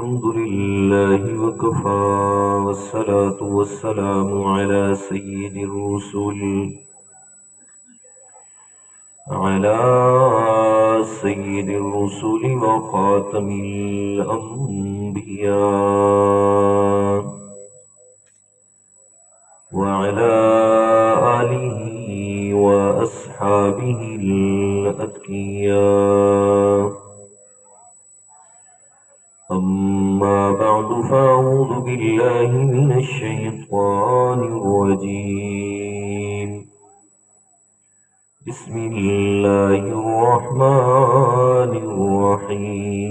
الحمد لله وكفى والصلاة والسلام على سيد الرسل وخاتم الأنبياء وعلى آله وأصحابه الأتقياء. أما بعد فأعوذ بالله من الشيطان الرجيم. بسم الله الرحمن الرحيم.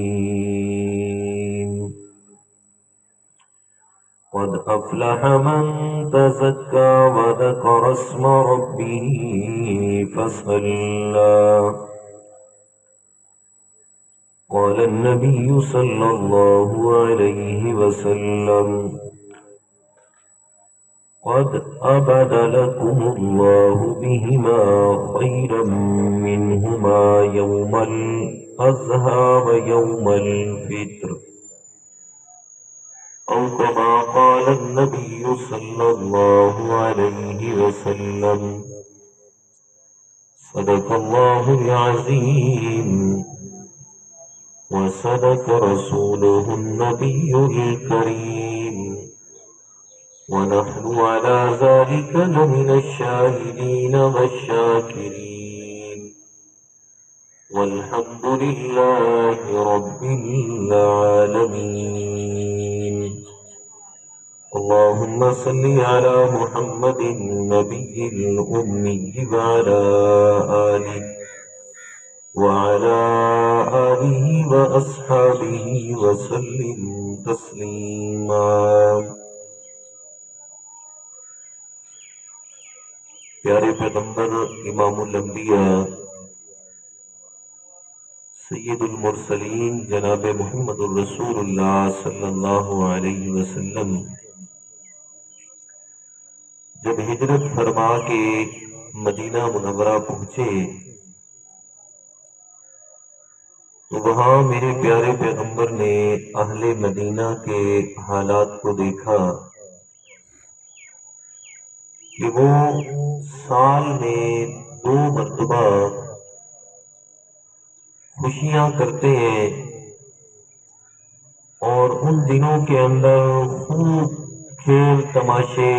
قد أفلح من تزكى وذكر اسم ربه فصلى. قال النبي صلى الله عليه وسلم: قد أبدلكم الله بهما خيرا منهما يوم الأضحى ويوم الفطر، أو كما قال النبي صلى الله عليه وسلم. صدق الله العظيم وصدق رسوله النبي الكريم، ونحن على ذلك لمن الشاهدين والشاكرين، والحمد لله رب العالمين. اللهم صل على محمد النبي الأمي وعلى آله وأصحابه وسلم تسليما. پیارے پیغمبر امام الانبیاء سید المرسلین جناب محمد الرسول اللہ صلی اللہ علیہ وسلم جب ہجرت فرما کے مدینہ منورہ پہنچے تو وہاں میرے پیارے پیغمبر نے اہل مدینہ کے حالات کو دیکھا کہ وہ سال میں 2 مرتبہ خوشیاں کرتے ہیں اور ان دنوں کے اندر خوب کھیل تماشے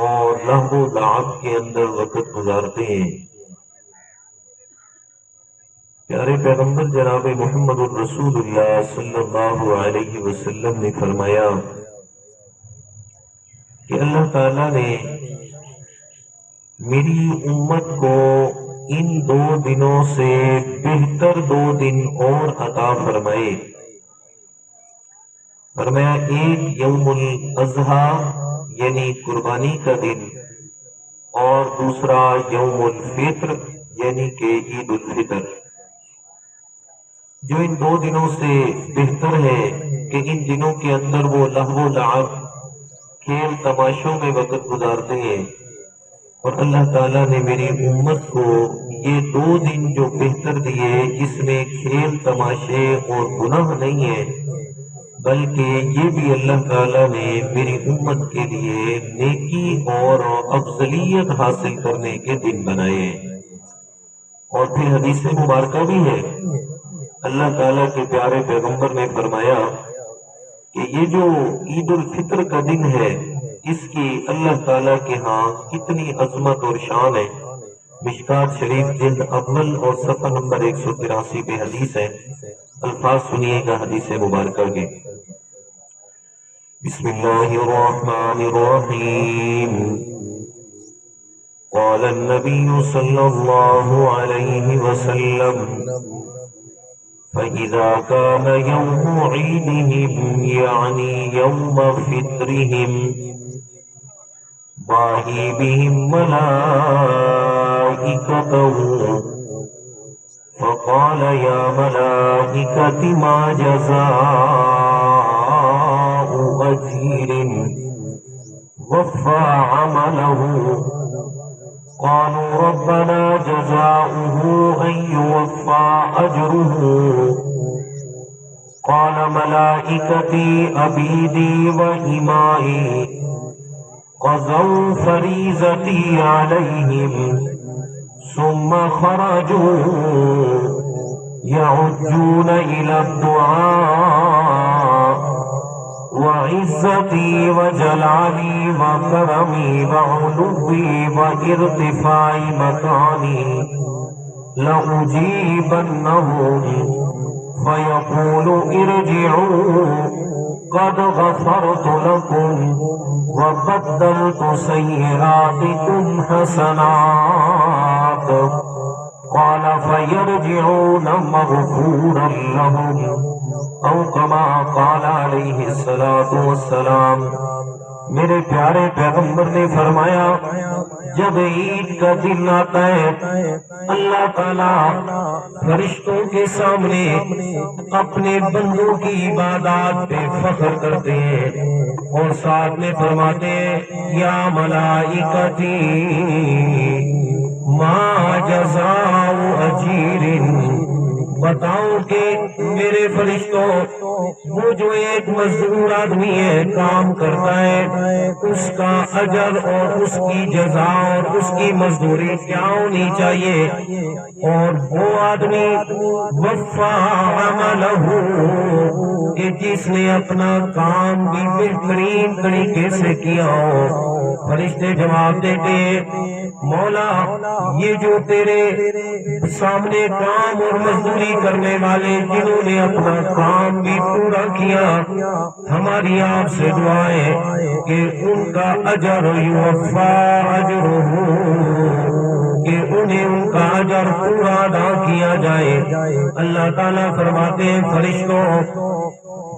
اور لہو و لعب کے اندر وقت گزارتے ہیں. پیارے پیغمبر جناب محمد الرسول اللہ صلی اللہ علیہ وسلم نے فرمایا کہ اللہ تعالیٰ نے میری امت کو ان 2 دنوں سے بہتر 2 دن اور عطا فرمائے. فرمایا ایک یوم الاضحیٰ یعنی قربانی کا دن، اور دوسرا یوم الفطر یعنی کہ عید الفطر، جو ان 2 دنوں سے بہتر ہے کہ ان دنوں کے اندر وہ لہو و لعب کھیل تماشوں میں وقت گزارتے ہیں. اور اللہ تعالیٰ نے میری امت کو یہ 2 دن جو بہتر دیے جس میں کھیل تماشے اور گناہ نہیں ہے، بلکہ یہ بھی اللہ تعالیٰ نے میری امت کے لیے نیکی اور افضلیت حاصل کرنے کے دن بنائے. اور پھر حدیث مبارکہ بھی ہے، اللہ تعالیٰ کے پیارے پیغمبر نے فرمایا کہ یہ جو عید الفطر کا دن ہے اس کی اللہ تعالیٰ کے ہاں کتنی عظمت اور شان ہے. مشکات شریف جلد اول اور صفحہ نمبر 183 پہ حدیث ہے. الفاظ سنیے گا حدیث مبارکہ کے. بسم اللہ الرحمن الرحیم. قال النبی صلی اللہ علیہ وسلم: فإذا كان يوم عيدهم يعني يوم فطرهم باهي بهم ملائكته فقال يا ملائكة ما جزاء أجير وفى عمله؟ قالوا ربنا جزاؤه أن يوفى أجره. قال ملائكتي عبيدي وإمائي قضوا فريضتي عليهم ثم خرجوا يعجون إلى الدعاء وعزتي وجلالي وكرمي وعلوي وارتفاع مكاني لأجيبنهم فيقول ارجعوا قد غفرت لكم وبدلت سيئاتكم حسنات قال فيرجعون مغفورا لهم او كما قال علیہ الصلوۃ والسلام۔ میرے پیارے پیغمبر نے فرمایا جب عید کا دن آتا ہے اللہ تعالیٰ فرشتوں کے سامنے اپنے بندوں کی عبادات پہ فخر کرتے ہیں اور ساتھ میں فرماتے ہیں یا ملائکتی ما جزاء اجیر، بتاؤ کہ میرے فرشتوں وہ جو ایک مزدور آدمی ہے کام کرتا ہے اس کا اجر اور اس کی جزا اور اس کی مزدوری کیا ہونی چاہیے، اور وہ آدمی وفا عملہ کہ جس نے اپنا کام بھی بہترین طریقے سے کیا ہو۔ فرشتے جواب دیتے مولا یہ جو تیرے سامنے کام اور مزدوری کرنے والے جنہوں نے اپنا کام بھی پورا کیا، ہماری آپ سے دعا ہے کہ ان کا اجر یوفا اجرہ، کہ انہیں ان کا اجر پورا ادا کیا جائے۔ اللہ تعالیٰ فرماتے ہیں فرشتوں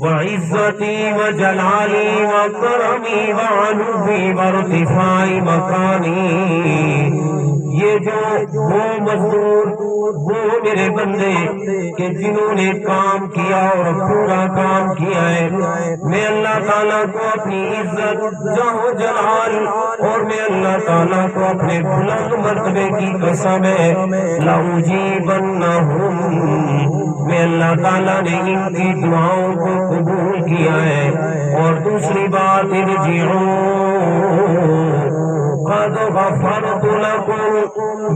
وعزتی وجلالی وکرمی وعلوی وارتفاع مکانی، یہ جو وہ مزدور وہ میرے بندے کہ جنہوں نے کام کیا اور پورا کام کیا ہے، میں اللہ تعالیٰ کو اپنی عزت جاہ و جلال اور میں اللہ تعالیٰ کو اپنے بلند مرتبے کی قسم ہے لأجیبنہم، میں اللہ تعالیٰ نے ان کی دعاؤں کو قبول کیا ہے۔ اور دوسری بات ارجعوا قد غفرت لکم،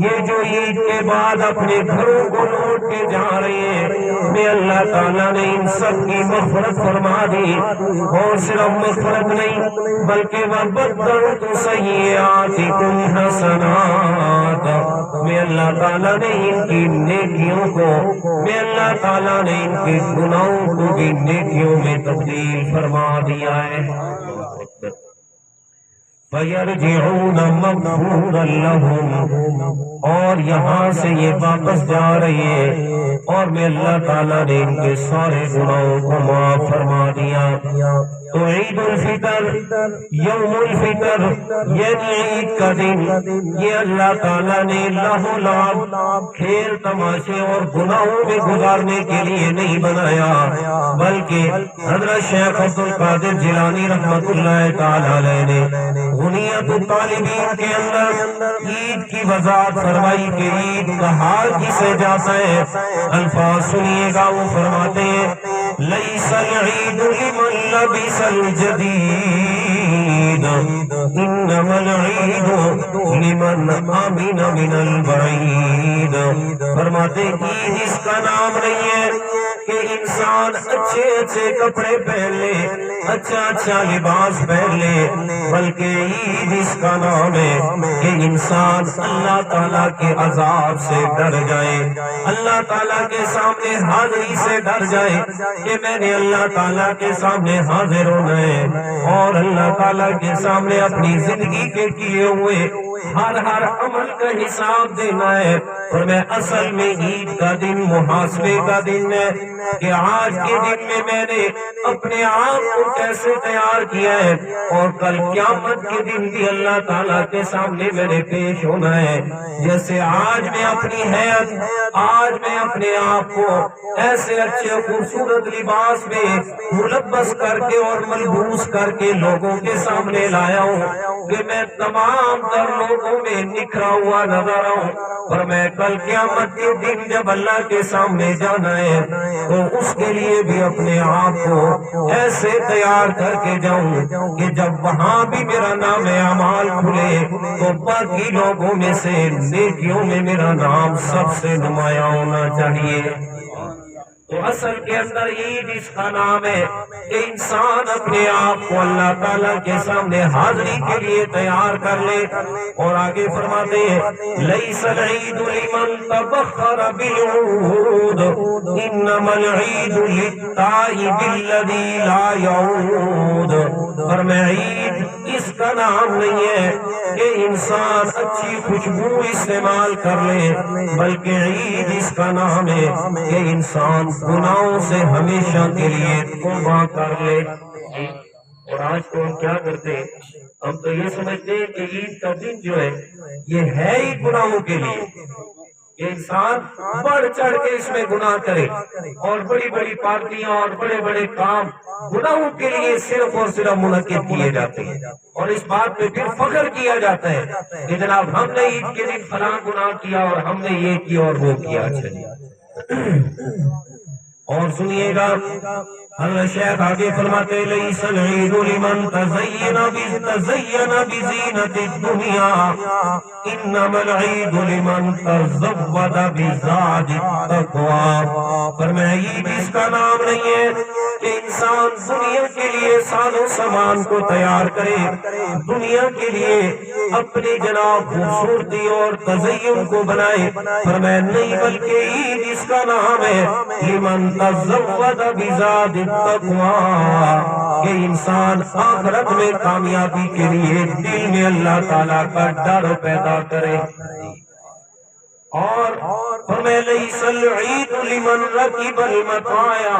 یہ جو عید کے بعد اپنے گھروں کو لوٹ کے جا رہے ہیں میں اللہ تعالیٰ نے ان سب کی مغفرت فرما دی، اور صرف مغفرت نہیں بلکہ وبدلت سیئاتکم حسنات، میں اللہ تعالیٰ نے ان کی نیکیوں کو میں اللہ تعالیٰ نے ان کے گناہوں کو بھی نیکیوں میں تبدیل فرما دیا ہے۔ فَيَرْجِعُونَ مَغْفُورًا لَهُمْ، اور یہاں سے یہ واپس جا رہی ہے اور میں اللہ تعالیٰ نے ان کے سارے گناہوں کو معاف فرما دیا۔ تو عید الفطر یوم الفطر یعنی عید کا دن یہ اللہ تعالیٰ نے لاہو لعب کھیل تماشے اور گناہوں میں گزارنے کے لیے نہیں بنایا، بلکہ حضرت شیخ عبد القادر جیلانی رحمت اللہ تعالیٰ علیہ نے غنیت الطالبین کے اندر عید کی وضاحت فرمائی کہ عید کا حال کسے جاتا ہے۔ الفاظ سنیے گا، وہ فرماتے ہیں لیس العید لمن لبس الجدید انما العید لمن آمن من البعید، فرماتے عید اس کا نام نہیں ہے کہ انسان اچھے اچھے کپڑے پہن لے، اچھا اچھا لباس پہن لے، بلکہ عید اس کا نام ہے کہ انسان اللہ تعالیٰ کے عذاب سے ڈر جائے، اللہ تعالیٰ کے سامنے حاضری سے ڈر جائے کہ میں نے اللہ تعالیٰ کے سامنے حاضر ہونا ہے اور اللہ تعالیٰ کے سامنے اپنی زندگی کے کیے ہوئے ہر عمل کا حساب دینا ہے۔ اور میں اصل میں عید کا دن محاسبے کا دن ہے کہ آج کے دن میں میں نے اپنے آپ کو کیسے تیار کیا ہے، اور کل قیامت کے دن بھی اللہ تعالیٰ کے سامنے میرے پیش ہونا ہے۔ جیسے آج میں اپنی حیات، آج میں اپنے آپ کو ایسے اچھے خوبصورت لباس میں ملبس کر کے اور ملبوس کر کے لوگوں کے سامنے لایا ہوں کہ میں تمام تر لوگوں میں نکھرا ہوا نظر آؤں، اور میں کل قیامت کے دن جب اللہ کے سامنے جانا ہے تو اس کے لیے بھی اپنے آپ کو ایسے تیار کر کے جاؤں کہ جب وہاں بھی میرا نام اعمال کھلے تو باقی لوگوں میں سے نیکیوں میں میرا نام سب سے نمایاں ہونا چاہیے۔ تو اصل کے اندر عید اس کا نام ہے کہ انسان اپنے آپ کو اللہ تعالیٰ کے سامنے حاضری کے لیے تیار کر لے، اور آگے فرماتے ہیں لیس العید لمن تبخر بالعود انما العید للتائب الذی لا یعود۔ فرمایا عید اس کا نام نہیں ہے کہ انسان اچھی خوشبو استعمال کر لے، بلکہ عید اس کا نام ہے کہ انسان گناہوں سے ہمیشہ کے لیے توبہ کر لے۔ اور آج تو ہم کیا کرتے ہیں، ہم تو یہ سمجھتے ہیں کہ عید کا دن جو ہے یہ ہے ہی گناہوں کے لیے، کہ انسان بڑھ چڑھ کے اس میں گناہ کرے، اور بڑی بڑی پارٹیاں اور بڑے بڑے کام گناہوں کے لیے صرف اور صرف منعقد کیے جاتے ہیں، اور اس بات پہ پھر فخر کیا جاتا ہے کہ جناب ہم نے عید کے دن فلاں گناہ کیا اور ہم نے یہ کیا اور وہ کیا۔ اور سنیے گا حضرت شیخ آگے فرماتے لیس العید لمن تزین بزینت الدنیا انما العید لمن تزود بزاد التقوی۔ فرمایا عید اس کا نام نہیں ہے کہ انسان دنیا کے لیے ساز و سامان کو تیار کرے، دنیا کے لیے اپنی جناب خوبصورتی اور تزین کو بنائے۔ فرمایا نہیں، بلکہ عید اس کا نام ہے لمن تزود بزاد التقوی، کہ انسان آخرت میں کامیابی کے لیے دل میں اللہ تعالیٰ کا ڈر پیدا کرے۔ اور فرمایا لیس العید لمن رکب المطایا،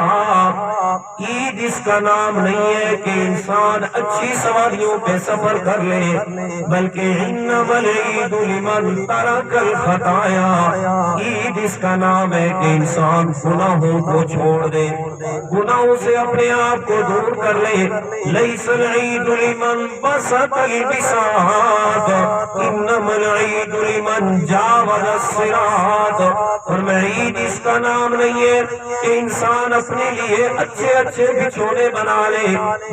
عید اس کا نام نہیں ہے کہ انسان اچھی سواریوں پہ سفر کر لے، بلکہ انما العید لمن ترک الخطایا، عید اس کا نام ہے کہ انسان گناہوں کو چھوڑ دے، گناہوں سے اپنے آپ کو دور کر لے۔ لیس العید لمن بسط البساط انما العید لمن جاوز الصراط۔ اور میں عید اس کا نام نہیں ہے کہ انسان اپنے لیے اچھے اچھے بچھونے بنا لے،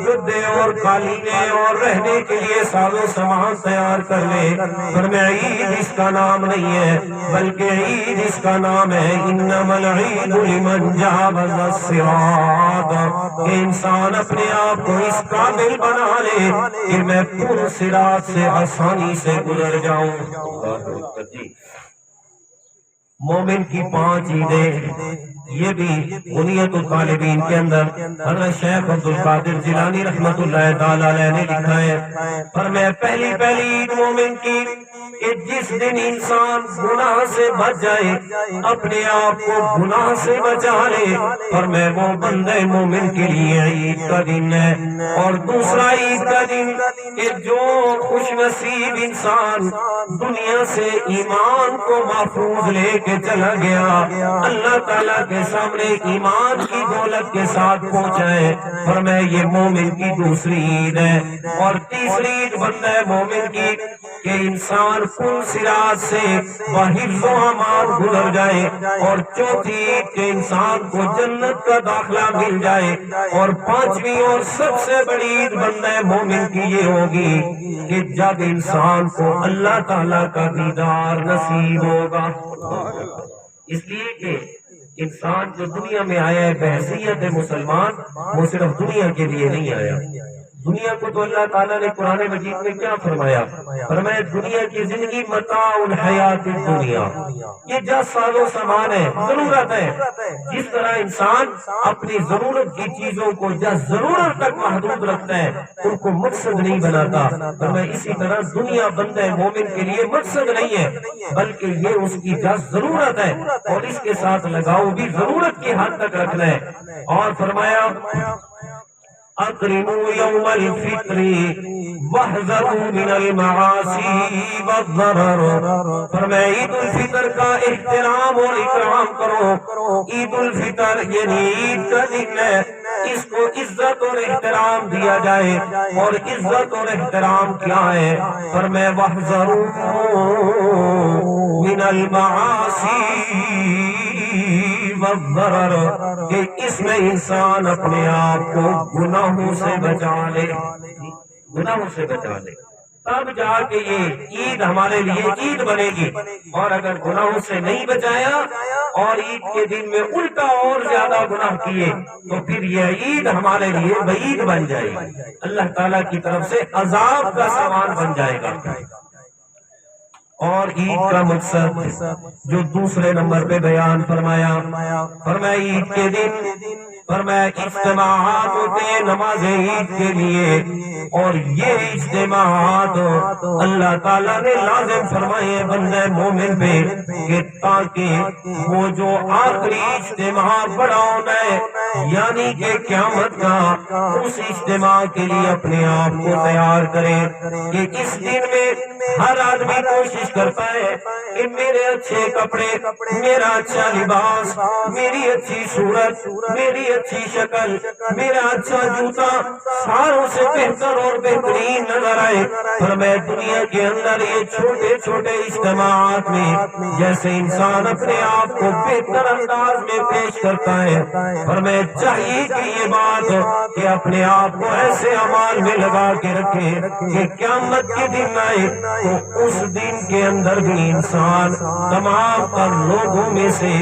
گدے اور قالینیں اور رہنے کے لیے ساز و سامان تیار کر لے۔ اور میں عید اس کا نام نہیں ہے، بلکہ عید اس کا نام ہے انما العید لمن جاوز الصراط، کہ انسان اپنے آپ کو اس قابل بنا لے کہ میں پور صراط سے آسانی سے گزر جاؤں۔ مومن کی 5 عیدیں، یہ بھی بنیت الطالبین کے اندر حضرت شیخ عبد القادر جیلانی رحمت اللہ تعالی علیہ نے لکھا ہے، فرمایا پہلی عید مومن کی کہ جس دن انسان گناہ سے بچ جائے، اپنے آپ کو گناہ سے بچا لے، اور میں وہ بندے مومن کے لیے عید کا دن ہے۔ اور دوسرا عید کا دن کہ جو خوش نصیب انسان دنیا سے ایمان کو محفوظ لے کے چلا گیا، اللہ تعالیٰ کے سامنے ایمان کی دولت کے ساتھ پہنچا ہے، اور میں یہ مومن کی دوسری عید ہے۔ اور تیسری عید بندہ مومن کی کہ انسان پل صراط سے بحفظ و امان گزر جائے، اور چوتھی عید کہ انسان کو جنت کا داخلہ مل جائے، اور 5ویں اور سب سے بڑی عید بندہ مومن کی یہ ہوگی کہ جب انسان کو اللہ تعالیٰ کا دیدار نصیب ہوگا۔ اس لیے کہ انسان جو دنیا میں آیا ہے بحیثیت مسلمان، وہ صرف دنیا کے لیے نہیں آیا۔ دنیا کو تو اللہ تعالیٰ نے قرآن مجید میں کیا فرمایا؟ فرمایا دنیا کی زندگی متاع الحیات الدنیا، یہ جس ساز و سامان ہے، ضرورت ہے۔ جس طرح انسان اپنی ضرورت کی چیزوں کو جس ضرورت تک محدود رکھتا ہے، ان کو مقصد نہیں بناتا، فرمایا اسی طرح دنیا بندہ مومن کے لیے مقصد نہیں ہے، بلکہ یہ اس کی جس ضرورت ہے، اور اس کے ساتھ لگاؤ بھی ضرورت کی حد تک رکھنا ہے۔ اور فرمایا اقرموا یوم الفطر واحذروا من المعاصی والضرر۔ فرمایا عید الفطر کا احترام اور اکرام کرو۔ عید الفطر یعنی عید کا دن ہے، اس کو عزت اور احترام دیا جائے، اور عزت اور احترام کیا ہے؟ فرمایا واحذروا من المعاصی والضرر، کہ اس میں انسان اپنے آپ کو گناہوں سے بچا لے، گناہوں سے بچا لے، تب جا کے یہ عید ہمارے لیے عید بنے گی۔ اور اگر گناہوں سے نہیں بچایا اور عید کے دن میں الٹا اور زیادہ گناہ کیے تو پھر یہ عید ہمارے لیے وعید بن جائے گی، اللہ تعالیٰ کی طرف سے عذاب کا سامان بن جائے گا۔ اور عید کا مقصد جو دوسرے نمبر پہ بیان فرمایا، فرمایا عید کے دن فرمایا اجتماعات ہوتے ہیں نماز عید کے لیے، اور یہ اجتماعات اللہ تعالیٰ نے لازم فرمائے بندہ مومن پہ، کہ تاکہ وہ جو آخری اجتماع بڑا ہونا ہے یعنی کہ قیامت کا، اس اجتماع کے لیے اپنے آپ کو تیار کرے، کہ اس دن میں ہر آدمی کوشش کرتا ہے کہ میرے اچھے کپڑے، میرا اچھا لباس، میری اچھی صورت، میری اچھی شکل، میرا اچھا جوتا ساروں سے بہتر اور بہترین نظر آئے۔ فرمایا دنیا کے اندر یہ چھوٹے چھوٹے اجتماعات میں جیسے انسان اپنے آپ کو بہتر انداز میں پیش کرتا ہے، فرمایا چاہیے کہ یہ بات کہ اپنے آپ کو ایسے اعمال میں لگا کے رکھے کہ قیامت کے دن آئے تو اس دن کے اندر بھی انسان تمام تر لوگوں میں سے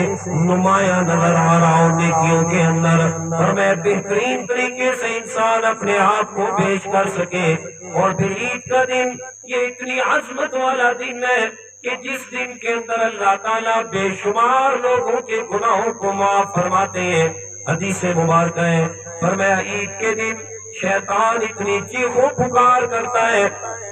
نمایاں نظر آ رہا ہو نیکیوں کے اندر، اور میں بہترین طریقے سے انسان اپنے آپ کو پیش کر سکے۔ اور پھر عید کا دن یہ اتنی عظمت والا دن ہے کہ جس دن کے اندر اللہ تعالیٰ بے شمار لوگوں کے گناہوں کو معاف فرماتے ہیں۔ حدیث مبارکہ ہے، فرمایا عید کے دن شیطان اتنی چیخو پکار کرتا ہے،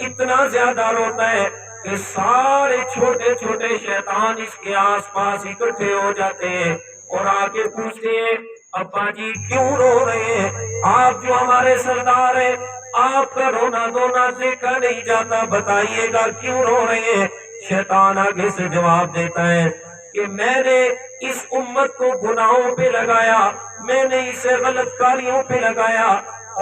اتنا زیادہ روتا ہے کہ سارے چھوٹے چھوٹے شیطان اس کے آس پاس اکٹھے ہو جاتے ہیں اور آ کے پوچھتے ہیں ابا جی کیوں رو رہے ہیں؟ آپ جو ہمارے سردار ہیں، آپ کا رونا دھونا دیکھا نہیں جاتا، بتائیے گا کیوں رو رہے ہیں؟ شیطان آگے سے جواب دیتا ہے کہ میں نے اس امت کو گناہوں پہ لگایا، میں نے اسے غلط کاریوں پہ لگایا،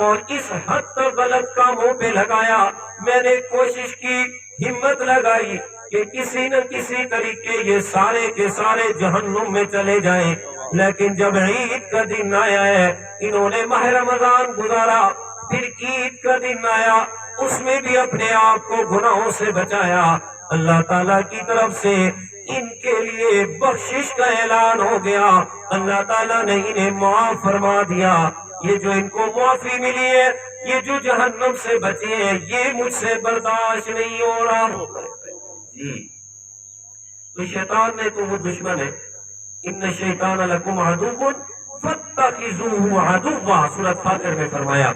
اور اس حد تک غلط کاموں پہ لگایا، میں نے کوشش کی، ہمت لگائی کہ کسی نہ کسی طریقے یہ سارے کے سارے جہنم میں چلے جائیں، لیکن جب عید کا دن آیا ہے انہوں نے ماہ رمضان گزارا، پھر عید کا دن آیا اس میں بھی اپنے آپ کو گناہوں سے بچایا، اللہ تعالیٰ کی طرف سے ان کے لیے بخشش کا اعلان ہو گیا، اللہ تعالیٰ نے انہیں معاف فرما دیا۔ یہ جو ان کو معافی ملی ہے، یہ جو جہنم سے بچے ہیں، یہ مجھ سے برداشت نہیں ہو رہا جی۔ تو شیطان نے تو وہ دشمن ہے، ان الشیطان لکم عدو فاتخذوہ عدوا، سورۃ فاطر میں فرمایا،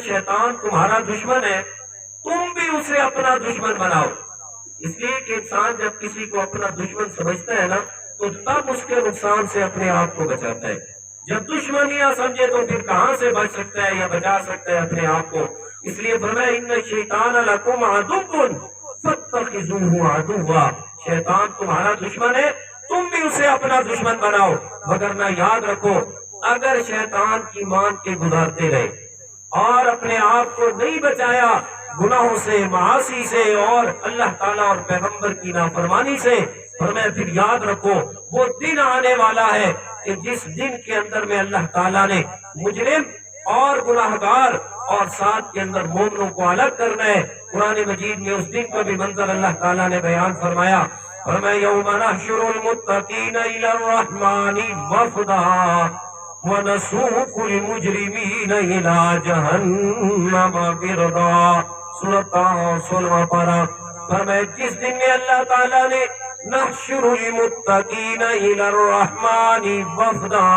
شیطان تمہارا دشمن ہے، تم بھی اسے اپنا دشمن بناؤ۔ اس لیے کہ انسان جب کسی کو اپنا دشمن سمجھتا ہے نا تو تب اس کے نقصان سے اپنے آپ کو بچاتا ہے، جب دشمنیاں سمجھے تو پھر کہاں سے بچ سکتا ہے یا بچا سکتا ہے اپنے آپ کو؟ اس لیے فرمایا ان الشیطان لکم عدو فاتخذوہ عدوا، شیطان تمہارا دشمن ہے، تم بھی اسے اپنا دشمن بناؤ، مگر نہ یاد رکھو اگر شیطان کی مان کے گزارتے رہے اور اپنے آپ کو نہیں بچایا گناہوں سے، معاصی سے اور اللہ تعالیٰ اور پیغمبر کی نافرمانی سے، فرمایا پھر یاد رکھو وہ دن آنے والا ہے کہ جس دن کے اندر میں اللہ تعالیٰ نے مجرم اور گناہگار اور ساتھ کے اندر مومنوں کو الگ کرنا ہے۔ قرآن مجید میں اس دن کا بھی منظر اللہ تعالیٰ نے بیان فرمایا، فرمایا یوم نحشر المتقین الی الرحمن وفدا وَنَسُوقُ الْمُجْرِمِينَ إِلَىٰ جَهَنَّمَ وِرْدًا، سورۃ 16واں پارہ، فرمایا جس دن میں اللہ تعالیٰ نے نحشر المتقین الی الرحمن وفدا،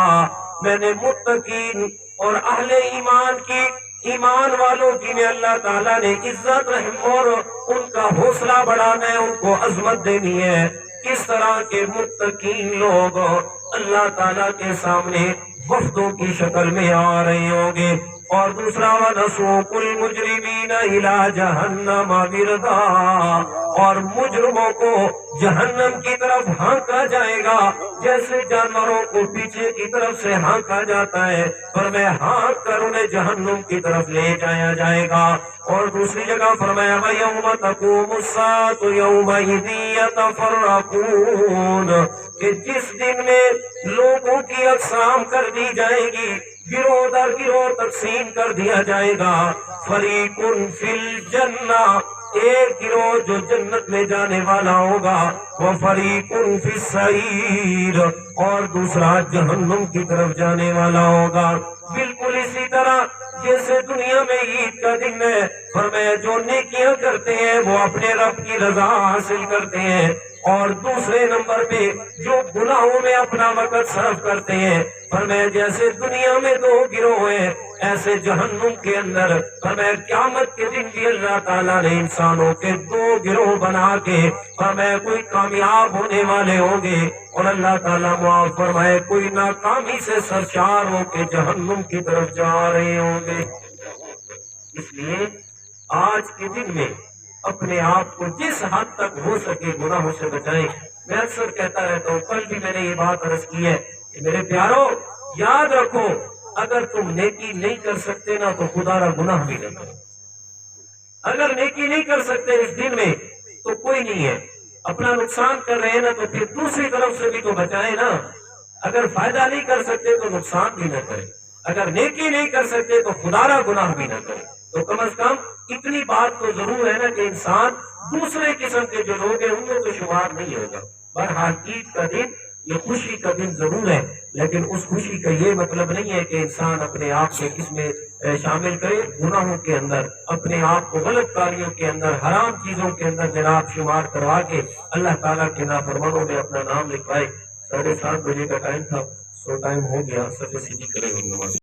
میں نے متقین اور اہل ایمان کی، ایمان والوں کی میں اللہ تعالیٰ نے عزت رحم اور ان کا حوصلہ بڑھانا ہے، ان کو عظمت دینی ہے۔ کس طرح کے متقین لوگ اللہ تعالیٰ کے سامنے وفدوں کی شکل میں آ رہے ہوں گے، اور دوسرا وَنَسُوقُ الْمُجْرِمِينَ إِلَىٰ جَهَنَّمَ وِرْدًا، اور مجرموں کو جہنم کی طرف ہانکا جائے گا جیسے جانوروں کو پیچھے کی طرف سے ہانکا جاتا ہے، فرمایا ہانک کر انہیں جہنم کی طرف لے جایا جائے گا۔ اور دوسری جگہ فرمایا وَيَوْمَ تَقُومُ السَّاعَةُ يَوْمَئِذٍ يَتَفَرَّقُونَ، کہ جس دن میں لوگوں کی اقسام کر دی جائے گی، گروہ در گروہ تقسیم کر دیا جائے گا۔ فریق فی الجنہ، ایک گروہ جو جنت میں جانے والا ہوگا، وہ فریق فی السعیر، اور دوسرا جہنم کی طرف جانے والا ہوگا۔ بالکل اسی طرح جیسے دنیا میں عید کا دن ہے، فرمایا جو نیکیاں کرتے ہیں وہ اپنے رب کی رضا حاصل کرتے ہیں، اور دوسرے نمبر پہ جو گناہوں میں اپنا وقت صرف کرتے ہیں، فرمایا جیسے دنیا میں دو گروہ ہیں ایسے جہنم کے اندر، فرمایا قیامت کے دن بھی اللہ تعالیٰ نے انسانوں کے دو گروہ بنا کے فرمایا کوئی کامیاب ہونے والے ہوں گے اور اللہ تعالیٰ معاف فرمائے کوئی ناکامی سے سرشار ہو کے جہنم کی طرف جا رہے ہوں گے۔ اس لیے آج کے دن میں اپنے آپ کو جس حد تک ہو سکے گناہوں سے بچائیں۔ میں اکثر کہتا رہتا ہوں، کل بھی میں نے یہ بات عرض کی ہے کہ میرے پیارو یاد رکھو، اگر تم نیکی نہیں کر سکتے نا تو خدا را گناہ بھی نہ کرو۔ اگر نیکی نہیں کر سکتے اس دن میں تو کوئی نہیں ہے، اپنا نقصان کر رہے ہیں نا تو پھر دوسری طرف سے بھی تو بچائیں نا۔ اگر فائدہ نہیں کر سکتے تو نقصان بھی نہ کریں، اگر نیکی نہیں کر سکتے تو خدا را گناہ بھی نہ کریں۔ تو کم از کم اتنی بات تو ضرور ہے نا کہ انسان دوسرے قسم کے جو لوگ ہیں ان میں تو شمار نہیں ہوگا۔ بہرحال عید کا دن یہ خوشی کا دن ضرور ہے، لیکن اس خوشی کا یہ مطلب نہیں ہے کہ انسان اپنے آپ سے کس میں شامل کرے، گناہوں کے اندر، اپنے آپ کو غلط کاریوں کے اندر، حرام چیزوں کے اندر جناب شمار کروا کے اللہ تعالیٰ کے نافرمانوں میں اپنا نام لکھوائے۔ 7:30 بجے کا ٹائم تھا، سو ٹائم ہو گیا، سب سیدھی کرے نماز۔